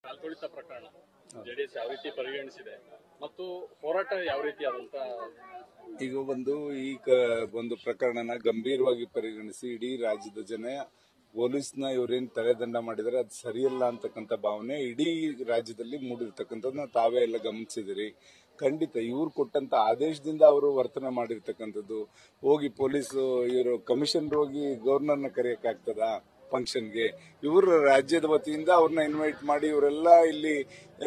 ಕಾಲ್ತುಳಿತ ಪ್ರಕರಣ ಜೆಡಿಎಸ್ ಯಾವ ರೀತಿ ಪರಿಗಣಿಸಿದೆ ಮತ್ತು ಹೋರಾಟ ಯಾವ ರೀತಿ ಆದಂತ ಈಗ ಒಂದು ಪ್ರಕರಣನ ಗಂಭೀರವಾಗಿ ಪರಿಗಣಿಸಿ ಇಡೀ ರಾಜ್ಯದ ಜನ ಪೊಲೀಸ್ನ ಇವರೇನು ತಲೆದಂಡ ಮಾಡಿದರೆ ಅದು ಸರಿಯಲ್ಲ ಅಂತಕ್ಕಂಥ ಭಾವನೆ ಇಡೀ ರಾಜ್ಯದಲ್ಲಿ ಮೂಡಿರ್ತಕ್ಕಂಥದ್ದನ್ನ ತಾವೇ ಎಲ್ಲ ಗಮನಿಸಿದಿರಿ. ಖಂಡಿತ ಇವ್ರು ಕೊಟ್ಟಂತ ಆದೇಶದಿಂದ ಅವರು ವರ್ತನೆ ಮಾಡಿರ್ತಕ್ಕಂಥದ್ದು. ಹೋಗಿ ಪೊಲೀಸ್ ಇವರು ಕಮಿಷನರ್ ಹೋಗಿ ಗವರ್ನರ್ನ ಕರೆಯಕ್ಕಾಗ್ತದ ಫಂಕ್ಷನ್ಗೆ? ಇವರು ರಾಜ್ಯದ ವತಿಯಿಂದ ಅವ್ರನ್ನ ಇನ್ವೈಟ್ ಮಾಡಿ ಇವರೆಲ್ಲ ಇಲ್ಲಿ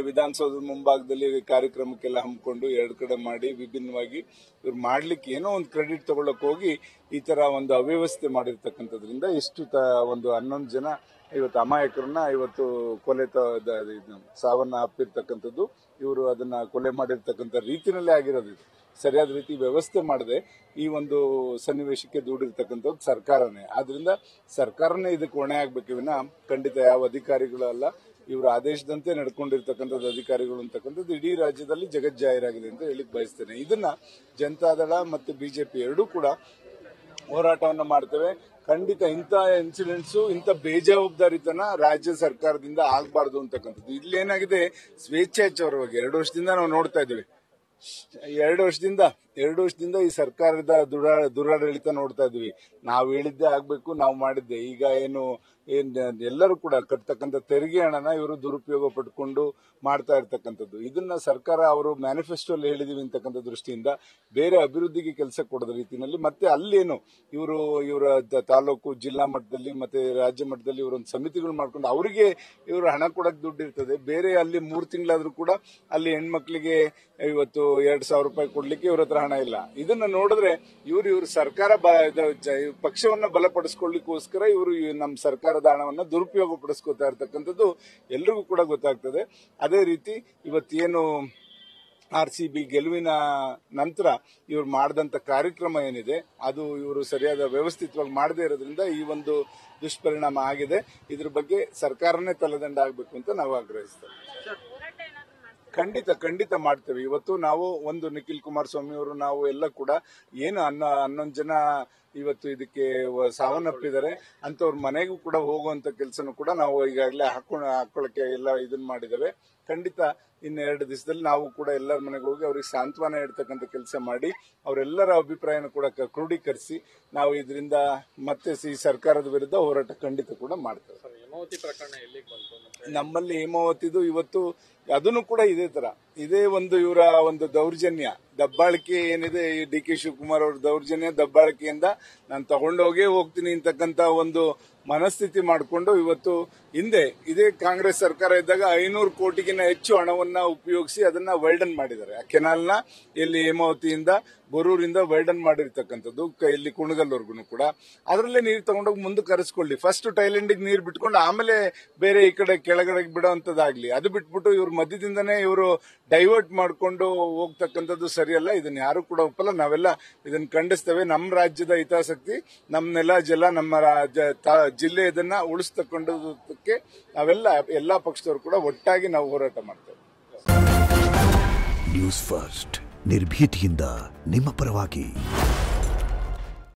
ವಿಧಾನಸೌಧದ ಮುಂಭಾಗದಲ್ಲಿ ಕಾರ್ಯಕ್ರಮಕ್ಕೆಲ್ಲ ಹಮ್ಮಿಕೊಂಡು ಎರಡು ಕಡೆ ಮಾಡಿ ವಿಭಿನ್ನವಾಗಿ ಇವ್ರು ಮಾಡ್ಲಿಕ್ಕೆ ಏನೋ ಒಂದು ಕ್ರೆಡಿಟ್ ತಗೊಳ್ಳಕ್ ಹೋಗಿ ಈ ತರ ಒಂದು ಅವ್ಯವಸ್ಥೆ ಮಾಡಿರ್ತಕ್ಕಂಥದ್ರಿಂದ ಎಷ್ಟು ಒಂದು 11 ಜನ ಇವತ್ತು ಅಮಾಯಕರನ್ನ ಇವತ್ತು ಸಾವನ್ನ ಅಪ್ಪಿರ್ತಕ್ಕಂಥದ್ದು. ಇವರು ಅದನ್ನ ಕೊಲೆ ಮಾಡಿರ್ತಕ್ಕಂಥ ರೀತಿನಲ್ಲೇ ಆಗಿರೋದು. ಇದು ಸರಿಯಾದ ರೀತಿ ವ್ಯವಸ್ಥೆ ಮಾಡದೆ ಈ ಒಂದು ಸನ್ನಿವೇಶಕ್ಕೆ ದೂಡಿರ್ತಕ್ಕಂಥದ್ದು ಸರ್ಕಾರನೇ. ಆದ್ರಿಂದ ಸರ್ಕಾರನೇ ಇದಕ್ಕೆ ಹೊಣೆ ಆಗ್ಬೇಕು ವಿನ ಖಂಡಿತ ಯಾವ ಅಧಿಕಾರಿಗಳು ಅಲ್ಲ. ಇವರ ಆದೇಶದಂತೆ ನಡ್ಕೊಂಡಿರ್ತಕ್ಕಂಥದ್ದು ಅಧಿಕಾರಿಗಳು ಅಂತಕ್ಕಂಥದ್ದು ಇಡೀ ರಾಜ್ಯದಲ್ಲಿ ಜಗಜ್ಜಾಹೀರಾಗಿದೆ ಅಂತ ಹೇಳಿಕ್ ಬಯಸ್ತೇನೆ. ಇದನ್ನ ಜನತಾದಳ ಮತ್ತು ಬಿಜೆಪಿ ಎರಡೂ ಕೂಡ ಹೋರಾಟವನ್ನ ಮಾಡ್ತೇವೆ. ಖಂಡಿತ ಇಂಥ ಇನ್ಸಿಡೆಂಟ್ಸ್ ಇಂಥ ಬೇಜವಾಬ್ದಾರಿತನ ರಾಜ್ಯ ಸರ್ಕಾರದಿಂದ ಆಗಬಾರ್ದು ಅಂತಕ್ಕಂಥದ್ದು. ಇಲ್ಲೇನಾಗಿದೆ, ಸ್ವೇಚ್ಛಾಚಾರವಾಗಿ 2 ವರ್ಷದಿಂದ ನಾವು ನೋಡ್ತಾ ಇದ್ದೀವಿ. 2 ವರ್ಷದಿಂದ ಈ ಸರ್ಕಾರದ ದುರಾಡಳಿತ ನೋಡ್ತಾ ಇದ್ವಿ. ನಾವು ಹೇಳಿದ್ದೆ ಆಗ್ಬೇಕು, ನಾವು ಮಾಡಿದ್ದೆ. ಈಗ ಎಲ್ಲರೂ ಕೂಡ ಕಟ್ತಕ್ಕಂಥ ತೆರಿಗೆ ಹಣನ ಇವರು ದುರುಪಯೋಗ ಪಡ್ಕೊಂಡು ಮಾಡ್ತಾ ಇರ್ತಕ್ಕಂಥದ್ದು. ಇದನ್ನ ಸರ್ಕಾರ ಅವರು ಮ್ಯಾನಿಫೆಸ್ಟೋಲ್ಲಿ ಹೇಳಿದೀವಿ ಅಂತಕ್ಕಂಥ ದೃಷ್ಟಿಯಿಂದ ಬೇರೆ ಅಭಿವೃದ್ಧಿಗೆ ಕೆಲಸ ಕೊಡದ ರೀತಿಯಲ್ಲಿ ಮತ್ತೆ ಅಲ್ಲೇನು ಇವರ ತಾಲೂಕು ಜಿಲ್ಲಾ ಮಟ್ಟದಲ್ಲಿ ಮತ್ತೆ ರಾಜ್ಯ ಮಟ್ಟದಲ್ಲಿ ಇವರೊಂದು ಸಮಿತಿಗಳು ಮಾಡ್ಕೊಂಡು ಅವರಿಗೆ ಇವರು ಹಣ ಕೊಡಕ್ ದುಡ್ಡು ಇರ್ತದೆ. ಬೇರೆ ಅಲ್ಲಿ 3 ತಿಂಗಳಾದ್ರೂ ಕೂಡ ಅಲ್ಲಿ ಹೆಣ್ಮಕ್ಳಿಗೆ ಇವತ್ತು 2,000 ರೂಪಾಯಿ ಕೊಡ್ಲಿಕ್ಕೆ ಇವ್ರ ಹತ್ರ ಹಣ ಇಲ್ಲ. ಇದನ್ನ ನೋಡಿದ್ರೆ ಇವರು ಸರ್ಕಾರ ಪಕ್ಷವನ್ನ ಬಲಪಡಿಸ್ಕೊಳ್ಳಿಕ್ಕೋಸ್ಕರ ಇವರು ನಮ್ಮ ಸರ್ಕಾರದ ಹಣವನ್ನ ದುರುಪಯೋಗ ಪಡಿಸ್ಕೊತಾ ಇರ್ತಕ್ಕಂಥದ್ದು ಎಲ್ರಿಗೂ ಕೂಡ ಗೊತ್ತಾಗ್ತದೆ. ಅದೇ ರೀತಿ ಇವತ್ತೇನು RCB ಗೆಲುವಿನ ನಂತರ ಇವರು ಮಾಡಿದಂತ ಕಾರ್ಯಕ್ರಮ ಏನಿದೆ ಅದು ಇವರು ಸರಿಯಾದ ವ್ಯವಸ್ಥಿತವಾಗಿ ಮಾಡದೇ ಇರೋದ್ರಿಂದ ಈ ಒಂದು ದುಷ್ಪರಿಣಾಮ ಆಗಿದೆ. ಇದ್ರ ಬಗ್ಗೆ ಸರ್ಕಾರನೇ ತಲೆದಂಡ ಆಗಬೇಕು ಅಂತ ನಾವು ಆಗ್ರಹಿಸ್ತೇವೆ. ಖಂಡಿತ ಮಾಡ್ತೇವೆ. ಇವತ್ತು ನಾವು ನಿಖಿಲ್ ಕುಮಾರಸ್ವಾಮಿ ಅವರು ನಾವು ಎಲ್ಲ ಕೂಡ ಏನು 11 ಜನ ಇವತ್ತು ಇದಕ್ಕೆ ಸಾವನ್ನಪ್ಪಿದ್ದಾರೆ ಅಂತವ್ರ ಮನೆಗೂ ಕೂಡ ಹೋಗುವಂತ ಕೆಲಸನೂ ಕೂಡ ನಾವು ಈಗಾಗಲೇ ಹಾಕೊಳ್ಳಕ್ಕೆ ಎಲ್ಲ ಇದನ್ನ ಮಾಡಿದ್ದೇವೆ. ಖಂಡಿತ ಇನ್ನು 2 ದಿವಸದಲ್ಲಿ ನಾವು ಕೂಡ ಎಲ್ಲರ ಮನೆಗೆ ಹೋಗಿ ಅವ್ರಿಗೆ ಸಾಂತ್ವನ ಇಡ್ತಕ್ಕಂಥ ಕೆಲಸ ಮಾಡಿ ಅವರೆಲ್ಲರ ಅಭಿಪ್ರಾಯನ ಕೂಡ ಕ್ರೋಢೀಕರಿಸಿ ನಾವು ಇದರಿಂದ ಮತ್ತೆ ಈ ಸರ್ಕಾರದ ವಿರುದ್ಧ ಹೋರಾಟ ಖಂಡಿತ ಕೂಡ ಮಾಡ್ತೇವೆ. ನಮ್ಮಲ್ಲಿ ಹೇಮಾವತಿದು ಇವತ್ತು ಅದನ್ನು ಕೂಡ ಇದೇ ತರ ಇವರ ಒಂದು ದೌರ್ಜನ್ಯ ದಬ್ಬಾಳಿಕೆ ಏನಿದೆ, ಈ DK ಶಿವಕುಮಾರ್ ಅವರ ದೌರ್ಜನ್ಯ ದಬ್ಬಾಳಿಕೆಯಿಂದ ನಾನು ತಗೊಂಡೋಗೇ ಹೋಗ್ತೀನಿ ಅಂತಕ್ಕಂತ ಒಂದು ಮನಸ್ಥಿತಿ ಮಾಡಿಕೊಂಡು ಇವತ್ತು ಹಿಂದೆ ಇದೇ ಕಾಂಗ್ರೆಸ್ ಸರ್ಕಾರ ಇದ್ದಾಗ 500 ಕೋಟಿಗಿಂತ ಹೆಚ್ಚು ಹಣವನ್ನ ಉಪಯೋಗಿಸಿ ಅದನ್ನ ವೈಡನ್ ಮಾಡಿದ್ದಾರೆ. ಆ ಕೆನಾಲ್ನ ಇಲ್ಲಿ ಹೇಮಾವತಿಯಿಂದ ಗೊರೂರಿಂದ ವೈಡನ್ ಮಾಡಿರ್ತಕ್ಕಂಥದ್ದು ಇಲ್ಲಿ ಕುಣಗಲ್ವರ್ಗು ಕೂಡ ಅದರಲ್ಲೇ ನೀರು ತಗೊಂಡೋಗಿ ಮುಂದಕ್ಕೆ ಕರೆಸ್ಕೊಳ್ಳಿ. ಫಸ್ಟ್ ಟೈಲೆಂಡಿಗೆ ನೀರು ಬಿಟ್ಕೊಂಡು ಆಮೇಲೆ ಬೇರೆ ಈ ಕಡೆ ಕೆಳಗಡೆ ಬಿಡೋಂಥದ್ದಾಗ್ಲಿ. ಅದು ಬಿಟ್ಬಿಟ್ಟು ಇವ್ರ ಮಧ್ಯದಿಂದನೇ ಇವರು ಡೈವರ್ಟ್ ಮಾಡ್ಕೊಂಡು ಹೋಗ್ತಕ್ಕಂಥದ್ದು ಸರಿಯಲ್ಲ. ಇದನ್ನ ಯಾರು ಕೂಡ ಒಪ್ಪಲ್ಲ. ನಾವೆಲ್ಲ ಇದನ್ನ ಖಂಡಿಸ್ತೇವೆ. ನಮ್ಮ ರಾಜ್ಯದ ಹಿತಾಸಕ್ತಿ, ನಮ್ಮ ನೆಲ ಜಲ, ನಮ್ಮ ಜಿಲ್ಲೆ ಇದನ್ನ ಉಳಿಸ್ತಕ್ಕಂಥದಕ್ಕೆ ನಾವೆಲ್ಲ ಎಲ್ಲಾ ಪಕ್ಷದವರು ಕೂಡ ಒಟ್ಟಾಗಿ ನಾವು ಹೋರಾಟ ಮಾಡ್ತೇವೆ. ನ್ಯೂಸ್ ಫಸ್ಟ್ ನಿರ್ಭೀತಿಯಿಂದ ನಿಮ್ಮ ಪರವಾಗಿ.